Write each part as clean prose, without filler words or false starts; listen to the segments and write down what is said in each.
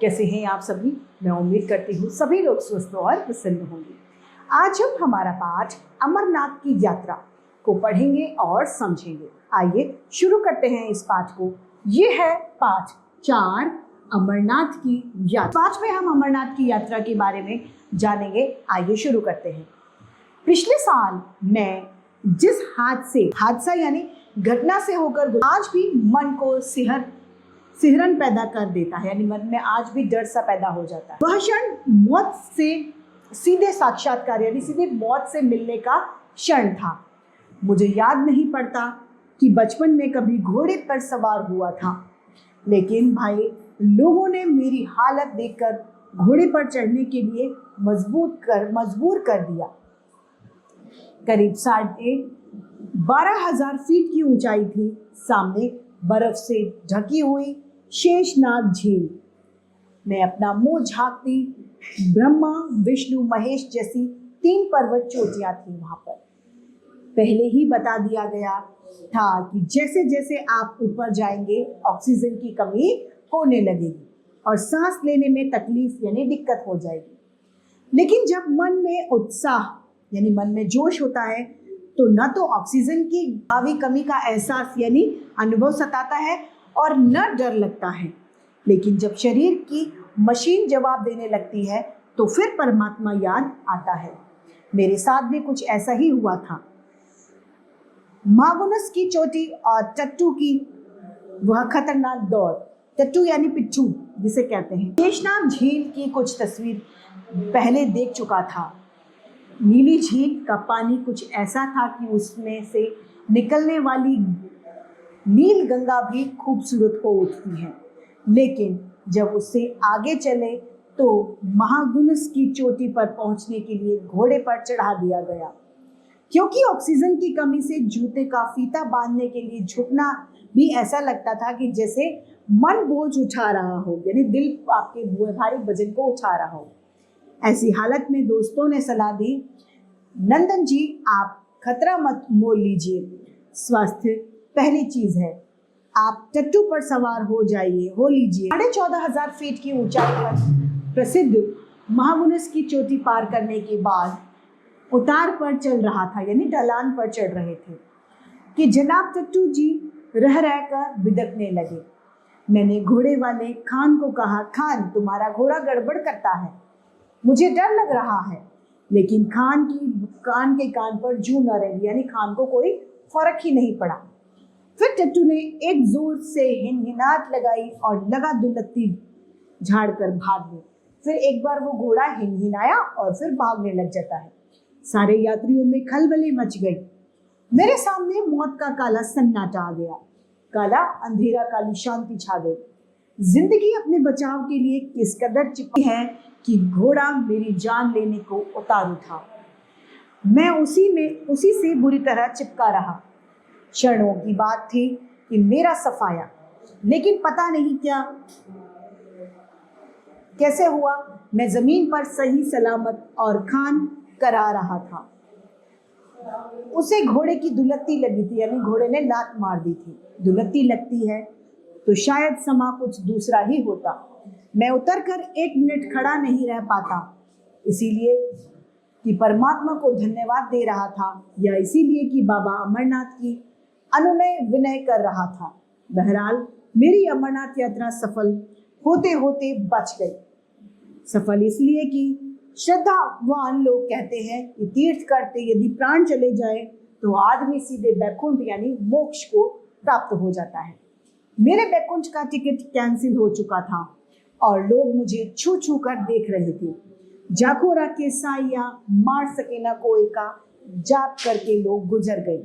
कैसे हैं आप सभी? मैं उम्मीद करती हूँ सभी लोग स्वस्थ और प्रसन्न होंगे। आज हम हमारा पाठ अमरनाथ की यात्रा को पढ़ेंगे और समझेंगे। आइए शुरू करते हैं इस पाठ को। ये है पाठ 4 अमरनाथ की यात्रा। पाठ में हम अमरनाथ की यात्रा के बारे में जानेंगे। आइए शुरू करते हैं। पिछले साल मैं जिस हादसा यानी घटना से होकर आज भी मन को सिहरन पैदा कर देता है, यानी मन में आज भी डर सा पैदा हो जाता है। वह क्षण मौत से सीधे साक्षात्कार यानी सीधे मौत से मिलने का क्षण था। मुझे याद नहीं पड़ता कि बचपन में कभी घोड़े पर सवार हुआ था, लेकिन भाई लोगों ने मेरी हालत देखकर घोड़े पर चढ़ने के लिए मजबूर कर दिया। करीब 12,500 फीट की ऊंचाई थी। सामने बर्फ से ढकी हुई शेषनाग झील में अपना मुंह झांकती ब्रह्मा, विष्णु, महेश जैसी 3 पर्वत चोटियां थी। वहां पर पहले ही बता दिया गया था कि जैसे जैसे आप ऊपर जाएंगे ऑक्सीजन की कमी होने लगेगी और सांस लेने में तकलीफ यानी दिक्कत हो जाएगी। लेकिन जब मन में उत्साह यानी मन में जोश होता है तो न तो ऑक्सीजन की भावी कमी का एहसास यानी अनुभव सताता है और न डर लगता है। लेकिन जब शरीर की मशीन जवाब देने लगती है तो फिर परमात्मा याद आता है। मेरे साथ भी कुछ ऐसा ही हुआ था। महागुनस की चोटी और टट्टू की वह खतरनाक दौड़, टट्टू यानी पिट्ठू जिसे कहते हैं। शेषनाग झील की कुछ तस्वीर पहले देख चुका था। नीली झील का पानी कुछ ऐसा था कि उसमें से निकलने वाली नील गंगा भी खूबसूरत हो उठती है। लेकिन जब उससे आगे चले तो महागुनस की चोटी पर पहुंचने के लिए घोड़े पर चढ़ा दिया गया। क्योंकि ऑक्सीजन की कमी से जूते का फीता बांधने के लिए झुकना भी ऐसा लगता था कि जैसे मन बोझ उठा रहा हो, यानी दिल आपके भारी वजन को उठा रहा हो। ऐसी हालत में दोस्तों ने सलाह दी, नंदन जी आप खतरा मत मोल लीजिए, स्वास्थ्य पहली चीज है, आप टट्टू पर सवार हो लीजिए। 14,500 फीट की ऊंचाई पर प्रसिद्ध महागुनस की चोटी पार करने के बाद उतार पर चल रहा था, यानी ढलान पर चढ़ रहे थे कि जनाब टट्टू जी रह कर बिदकने लगे। मैंने घोड़े वाले खान को कहा, खान तुम्हारा घोड़ा गड़बड़ करता है, मुझे डर लग रहा है। लेकिन खान के कान पर जू न रही, यानी खान को कोई फर्क ही नहीं पड़ा। फिर टट्टू ने एक जोर से हिनहिनाहट लगाई और लगा दुलत्ती झाड़कर भागने। फिर एक बार वो घोड़ा हिनहिनाया और फिर भागने लग जाता है। सारे यात्रियों में खलबली मच गई। मेरे सामने मौत का काला सन्नाटा आ गया। काला अंधेरा, काली शांति छा गई। जिंदगी अपने बचाव के लिए किस कदर चिपकी है कि घोड़ा मेरी जान लेने को उतारू था। मैं उसी से बुरी तरह चिपका रहा। क्षणों की बात थी कि मेरा सफाया, लेकिन पता नहीं कैसे हुआ मैं जमीन पर सही सलामत और खान करा रहा था। उसे घोड़े की दुलत्ती लगी थी, यानी घोड़े ने लात मार दी थी। दुलत्ती लगती है तो शायद समा कुछ दूसरा ही होता। मैं उतरकर 1 मिनट खड़ा नहीं रह पाता, इसीलिए कि परमात्मा को धन्यवाद दे रहा था या इसीलिए कि बाबा अमरनाथ की अनुनय विनय कर रहा था। बहरहाल मेरी अमरनाथ यात्रा सफल होते होते बच गई। सफल इसलिए कि श्रद्धावान लोग कहते हैं कि तीर्थ करते यदि प्राण चले जाए तो आदमी सीधे बैकुंठ यानी मोक्ष को प्राप्त हो जाता है। मेरे बैकुंठ का टिकट कैंसिल हो चुका था और लोग मुझे छू छू कर देख रहे थे। जाकोरा के साइया मार सके न कोई का जाप करके लोग गुजर गए।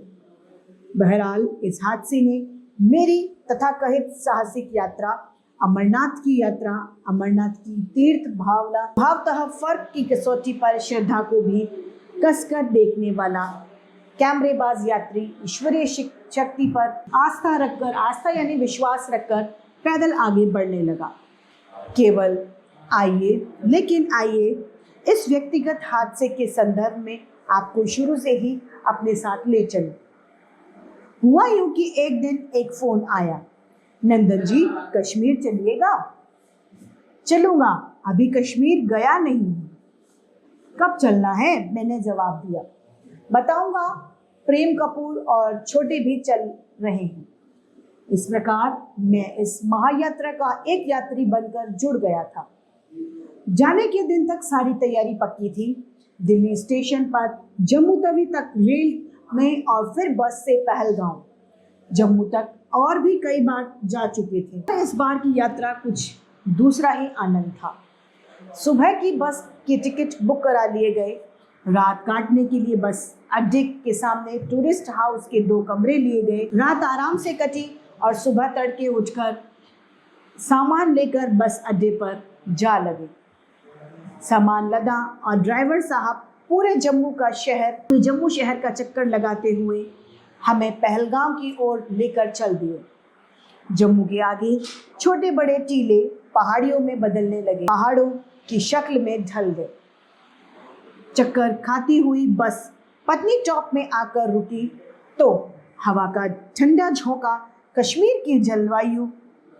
बहरहाल इस हादसे ने मेरी तथाकथित साहसिक यात्रा, अमरनाथ की तीर्थ भावतः फर्क की कसौटी पर श्रद्धा को भी कसकर देखने वाला कैमरेबाज यात्री ईश्वरीय शक्ति पर आस्था यानी विश्वास रखकर पैदल आगे बढ़ने लगा। लेकिन आइए इस व्यक्तिगत हादसे के संदर्भ में आपको शुरू से ही अपने साथ ले चलूं। हुआ यूं कि एक दिन एक फोन आया, नंदन जी कश्मीर चलिएगा। चलूंगा, अभी कश्मीर गया नहीं हूं। कब चलना है? मैंने जवाब दिया। बताऊंगा, प्रेम कपूर और छोटे भी चल रहे हैं। इस प्रकार मैं इस महायात्रा का एक यात्री बनकर जुड़ गया था। जाने के दिन तक सारी तैयारी पक्की थी। दिल्ली स्टेशन पर जम्मू तवी तक रेल में और फिर बस से पहलगांव, जम्मू तक और भी कई बार जा चुके थे। इस बार की यात्रा कुछ दूसरा ही आनंद था। सुबह की बस के टिकट बुक करा लिए गए। रात काटने के लिए बस अड्डे के सामने टूरिस्ट हाउस के 2 कमरे लिए गए। रात आराम से कटी और सुबह तड़के उठकर सामान लेकर बस अड्डे पर जा लगे। सामान लदा और ड्राइवर साहब पूरे जम्मू शहर का चक्कर लगाते हुए हमें पहलगांव की ओर लेकर चल दिए। जम्मू के आगे छोटे बड़े टीले पहाड़ियों में बदलने लगे, पहाड़ों की शक्ल में ढल गए। चक्कर खाती हुई बस पत्नी टॉप में आकर रुकी तो हवा का ठंडा झोंका कश्मीर की जलवायु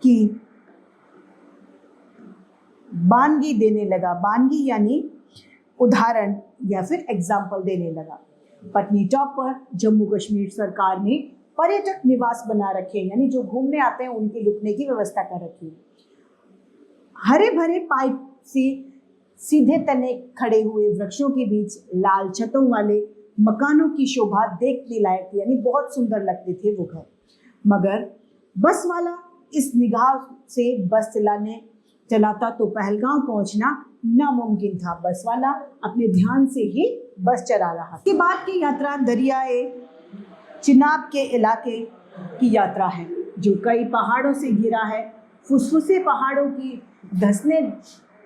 की बानगी देने लगा। बानगी यानी उदाहरण या फिर एग्जाम्पल देने लगा। पत्नी टॉप पर जम्मू कश्मीर सरकार ने पर्यटक निवास बना रखे, यानी जो घूमने आते हैं उनके रुकने की व्यवस्था कर रखी है। हरे भरे पाइप से सीधे तने खड़े हुए वृक्षों के बीच लाल छतों वाले मकानों की शोभा देखने लायक थी, यानी बहुत सुंदर लगते थे वो घर। मगर बस वाला इस निगाह से बस चलाता तो पहलगांव पहुंचना नामुमकिन था। बस वाला अपने ध्यान से ही बस चला रहा। इसके बाद की यात्रा दरियाए चिनाब के इलाके की यात्रा है, जो कई पहाड़ों से घिरा है। फुसफुसे पहाड़ों की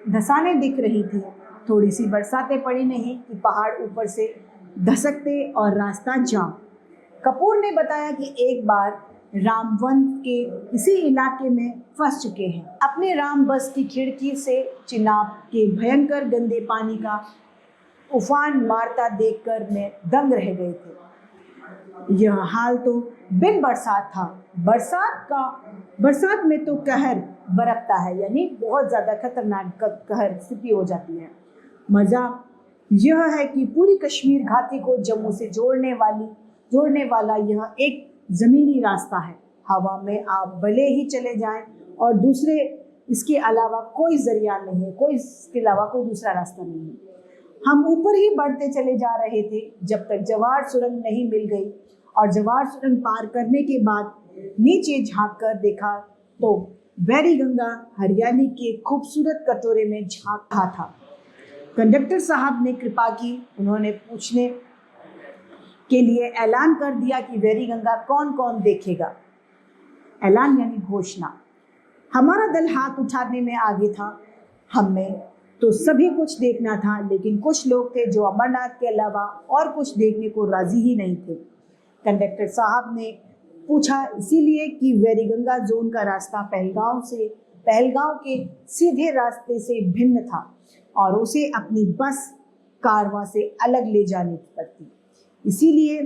धसाने दिख रही थी। थोड़ी सी बरसातें पड़ी नहीं कि पहाड़ ऊपर से धसकते और रास्ता जाम। कपूर ने बताया कि एक बार रामवन के इसी इलाके में फंस चुके हैं। अपने राम बस की खिड़की से चिनाब के भयंकर गंदे पानी का उफान मारता देखकर मैं दंग रह गए थे। यह हाल तो बिन बरसात था। बरसात में तो कहर बरपता है, यानी बहुत ज़्यादा खतरनाक कहर स्थिति हो जाती है। मज़ा यह है कि पूरी कश्मीर घाटी को जम्मू से जोड़ने वाला यह एक ज़मीनी रास्ता है। हवा में आप भले ही चले जाएं और इसके अलावा कोई जरिया नहीं है, इसके अलावा कोई दूसरा रास्ता नहीं है। हम ऊपर ही बढ़ते चले जा रहे थे जब तक जवाहर सुरंग नहीं मिल गई, और जवाहर सुरंग पार करने के बाद नीचे झांक कर देखा तो वैरी गंगा हरियाली के खूबसूरत कटोरे में झांक रहा था। कंडक्टर साहब ने कृपा की। उन्होंने पूछने के लिए ऐलान कर दिया कि वैरी गंगा कौन कौन देखेगा। ऐलान यानी घोषणा। हमारा दल हाथ उठाने में आगे था। हमें तो सभी कुछ देखना था, लेकिन कुछ लोग थे जो अमरनाथ के अलावा और कुछ देखने को राजी ही नहीं थे। कंडक्टर साहब ने पूछा इसीलिए कि वैरी गंगा जोन का रास्ता पहलगांव के सीधे रास्ते से भिन्न था और उसे अपनी बस कारवां से अलग ले जानी पड़ती। इसीलिए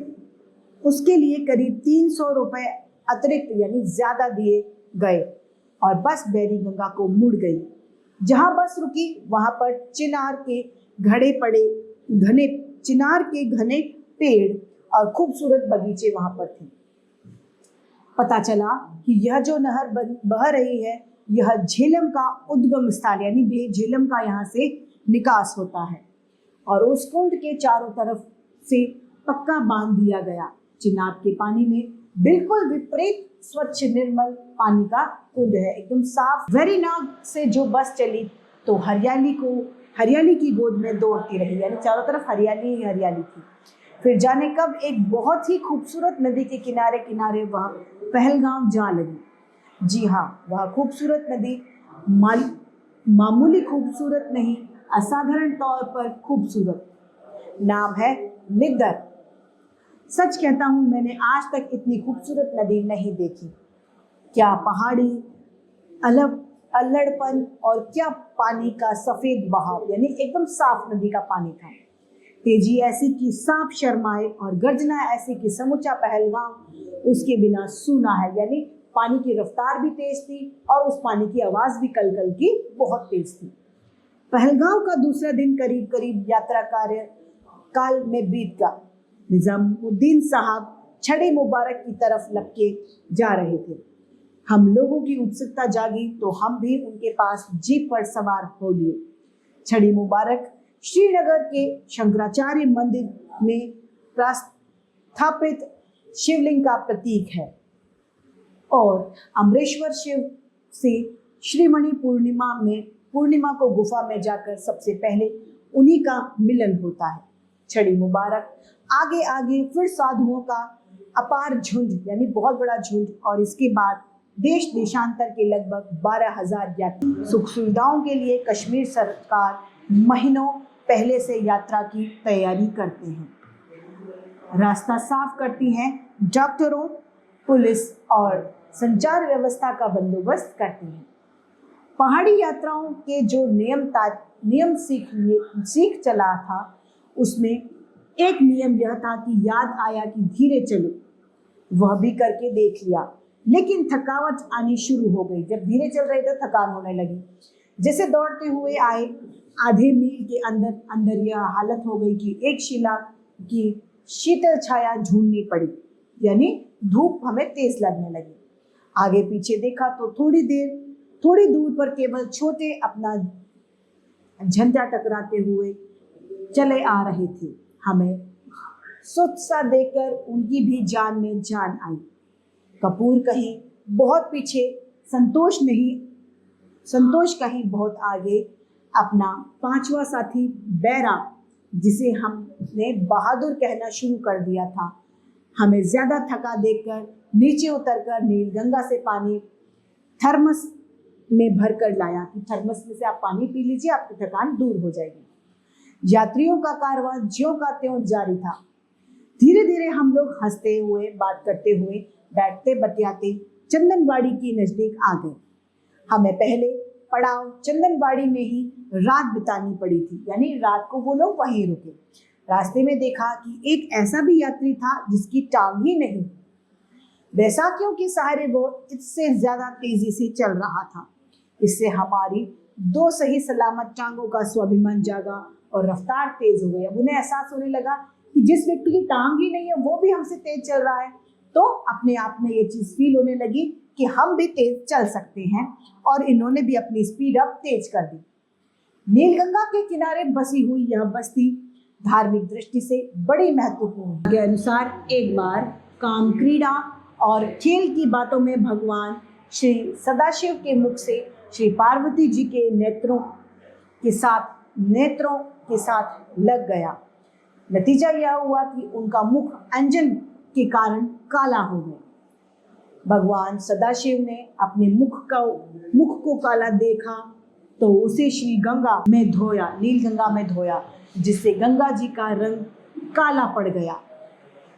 उसके लिए करीब 300 रुपये अतिरिक्त यानी ज़्यादा दिए गए और बस वैरी गंगा को मुड़ गई। जहाँ बस रुकी वहाँ पर चिनार के घने पेड़ और खूबसूरत बगीचे वहाँ पर थे। पता चला कि यह जो नहर बह रही है यह झेलम का उद्गम स्थल, यानी झेलम का यहाँ से निकास होता है और उस कुंड के चारों तरफ से पक्का बांध दिया गया। चिनाब के पानी में बिल्कुल विपरीत स्वच्छ निर्मल पानी का कुंड है, एकदम साफ। वेरीनाग से जो बस चली तो हरियाली की गोद में दौड़ती रही, यानी चारों तरफ हरियाली ही हरियाली थी। फिर जाने कब एक बहुत ही खूबसूरत नदी के किनारे वह पहलगांव जा लगी। जी हाँ, वह खूबसूरत नदी मामूली खूबसूरत नहीं, असाधारण तौर पर खूबसूरत। नाम है लिद्दर। सच कहता हूँ, मैंने आज तक इतनी खूबसूरत नदी नहीं देखी। क्या पहाड़ी अल्लड़पन और क्या पानी का सफेद बहाव, यानी एकदम साफ नदी का पानी था। तेजी ऐसी कि सांप शर्माए और गर्जना ऐसी कि समूचा पहलगांव उसके बिना सूना है, यानी पानी की रफ्तार भी तेज थी और उस पानी की आवाज भी कल कल की बहुत तेज थी। पहलगांव का दूसरा दिन करीब करीब यात्रा कार्य काल में बीत गया। निजामुद्दीन साहब छड़ी मुबारक की तरफ लपके जा रहे थे। हम लोगों की उत्सुकता जागी तो हम भी उनके पास जीप पर सवार हो लिए। छड़ी मुबारक श्रीनगर के शंकराचार्य मंदिर में प्रस्थापित शिवलिंग का प्रतीक है और अमरेश्वर शिव से श्रीमणि पूर्णिमा को गुफा में जाकर सबसे पहले उन्हीं का मिलन होता है। छड़ी मुबारक आगे आगे फिर साधुओं का अपार झुंड यानी बहुत बड़ा झुंड और इसके बाद देश देशांतर के लगभग 12,000 यात्री। सुख सुविधाओं के लिए कश्मीर सरकार महीनों पहले से यात्रा की तैयारी करते हैं। रास्ता साफ करती हैं, डॉक्टरों, पुलिस और संचार व्यवस्था का बंदोबस्त करती हैं। पहाड़ी यात्राओं के जो नियम सीख चला था उसमें एक नियम यह था कि याद आया कि धीरे चलो, वह भी करके देख लिया, लेकिन थकावट आनी शुरू हो गई। जब धीरे चल रहे थे थकान होने लगी। जैसे दौड़ते हुए आए, आधे मील के अंदर यह हालत हो गई कि एक शिला की शीतल छाया ढूंढनी पड़ी, यानी धूप हमें तेज लगने लगी। आगे पीछे देखा तो थोड़ी दूर पर केवल छोटे अपना झंडा टकराते हुए चले आ रहे थे। हमें सुत सा देखकर उनकी भी जान में जान आई। कपूर कहीं बहुत पीछे, संतोष कहीं बहुत आगे। अपना पांचवा साथी बैरा, जिसे हमने बहादुर कहना शुरू कर दिया था, हमें ज्यादा थका देखकर नीचे उतरकर नीलगंगा से पानी थर्मस में भरकर लाया कि थर्मस में से आप पानी पी लीजिए, आपकी थकान दूर हो जाएगी। यात्रियों का कारवां ज्यों का त्यों जारी था। धीरे धीरे हम लोग हंसते हुए, बात करते हुए, बैठते बतियाते चंदनवाड़ी की नजदीक आ गए। हमें पहले पड़ाव चंदनवाड़ी में ही रात बितानी पड़ी थी, यानी रात को वो लोग वहीं रुके। रास्ते में देखा कि एक ऐसा भी यात्री था जिसकी टांग ही नहीं, बैसाखियों के सहारे वो इससे ज्यादा तेजी से चल रहा था। इससे हमारी दो सही सलामत टांगों का स्वाभिमान जागा और रफ्तार तेज हो गई। अब उन्हें एहसास होने लगा कि जिस व्यक्ति की टांग ही नहीं है वो भी हमसे तेज चल रहा है, तो अपने आप में ये चीज फील होने लगी कि हम भी तेज चल सकते हैं और इन्होंने भी अपनी स्पीड अप तेज कर दी। नीलगंगा के किनारे बसी हुई यह बस्ती धार्मिक दृष्टि से बड़ी महत्वपूर्ण है। के अनुसार एक बार काम, क्रीड़ा और खेल की बातों में भगवान श्री सदाशिव के मुख से श्री पार्वती जी के नेत्रों के साथ लग गया। नतीजा यह हुआ कि उनका मुख अंजन के कारण काला हो गया। भगवान सदाशिव ने अपने मुख को काला देखा तो उसे श्री गंगा में धोया, नीलगंगा में धोया, जिससे गंगा जी का रंग काला पड़ गया।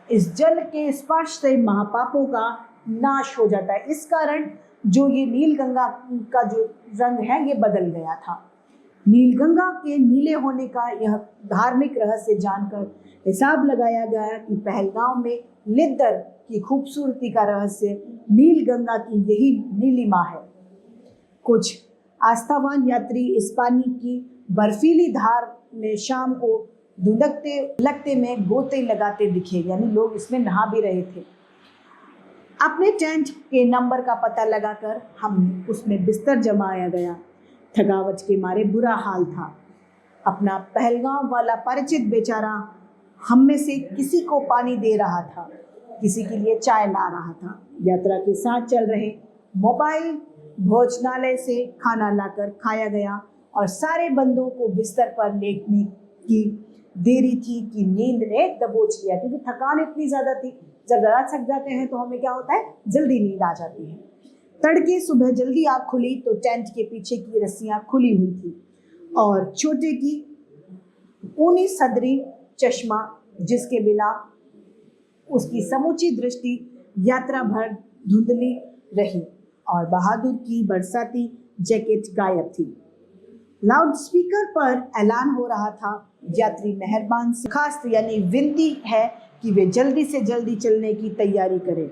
इस जल के स्पर्श से महापापों का नाश हो जाता है। इस कारण जो ये नीलगंगा का जो रंग है ये बदल गया था। नीलगंगा के नीले होने का यह धार्मिक रहस्य जानकर हिसाब लगाया गया कि पहलगांव में लिद्दर की खूबसूरती का रहस्य नीलगंगा की यही नीलिमा है। कुछ आस्थावान यात्री इस पानी की बर्फीली धार में शाम को धुंधकते लगते में गोते लगाते दिखे, यानी लोग इसमें नहा भी रहे थे। अपने टेंट के नंबर का पता लगाकर हम उसमें बिस्तर जमाया गया। थकावट के मारे बुरा हाल था। अपना पहलगांव वाला परिचित बेचारा हम में से किसी को पानी दे रहा था, किसी के लिए चाय ला रहा था। यात्रा के साथ चल रहे मोबाइल भोजनालय से खाना लाकर खाया गया और सारे बंदों को बिस्तर पर लेटने की देरी थी कि नींद ने दबोच लिया, क्योंकि थकान इतनी ज्यादा थी। जब ज़रा थक जाते हैं तो हमें क्या होता है, जल्दी नींद आ जाती है। तड़के सुबह जल्दी आँख खुली तो टेंट के पीछे की रस्सियाँ खुली हुई थी और छोटे की ऊनी सदरी चश्मा, जिसके बिना उसकी समूची दृष्टि यात्रा भर धुंधली रही, और बहादुर की बरसाती जैकेट गायब थी। लाउड स्पीकर पर ऐलान हो रहा था, यात्री मेहरबान से खास यानी विनती है कि वे जल्दी से जल्दी चलने की तैयारी करें।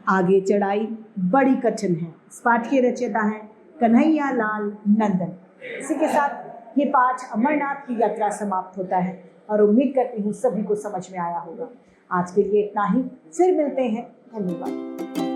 आगे चढ़ाई बड़ी कठिन है। इस पाठ के रचयिता हैं कन्हैया लाल नंदन। इसी के साथ ये पाठ अमरनाथ की यात्रा समाप्त होता है और उम्मीद करती हूँ सभी को समझ में आया होगा। आज के लिए इतना ही, फिर मिलते हैं। धन्यवाद।